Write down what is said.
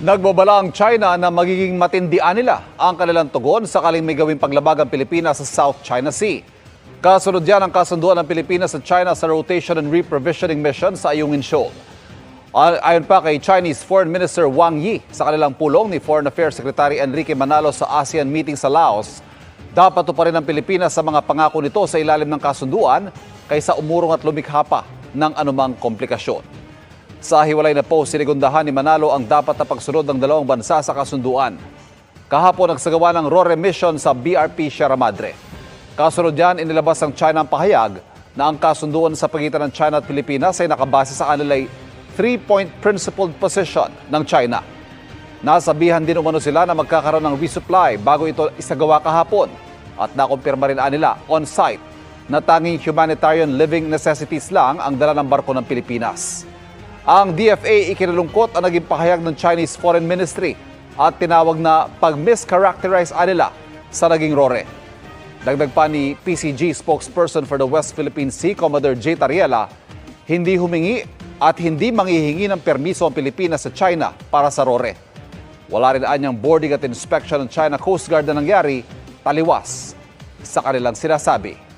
Nagbabala ang China na magiging matindian nila ang kanilang tugon sakaling may gawing paglabag ang Pilipinas sa South China Sea. Kasunod yan ang kasunduan ng Pilipinas sa China sa Rotation and Reprovisioning Mission sa Ayungin Shoal. Ayon pa kay Chinese Foreign Minister Wang Yi sa kanilang pulong ni Foreign Affairs Secretary Enrique Manalo sa ASEAN meeting sa Laos, dapat tuparin ng Pilipinas sa mga pangako nito sa ilalim ng kasunduan kaysa umurong at lumikha pa ng anumang komplikasyon. Sa hiwalay na post, sinigundahan ni Manalo ang dapat na pagsunod ng dalawang bansa sa kasunduan. Kahapon nagsagawa ng RORE mission sa BRP Sierra Madre. Kasunod yan, inilabas ng China ang pahayag na ang kasunduan sa pagitan ng China at Pilipinas ay nakabase sa kanila'y 3-point principled position ng China. Nasabihan din umano sila na magkakaroon ng resupply bago ito isagawa kahapon at nakumpirma rin nila on-site na tanging humanitarian living necessities lang ang dala ng barko ng Pilipinas. Ang DFA ikinalungkot ang naging pahayag ng Chinese Foreign Ministry at tinawag na pag-mischaracterize nila sa naging RORE. Dagdag pa ni PCG spokesperson for the West Philippine Sea, Commodore J. Tariela, hindi humingi at hindi manghihingi ng permiso ang Pilipinas sa China para sa RORE. Wala rin anyang boarding at inspection ng China Coast Guard na nangyari, taliwas sa kanilang sinasabi.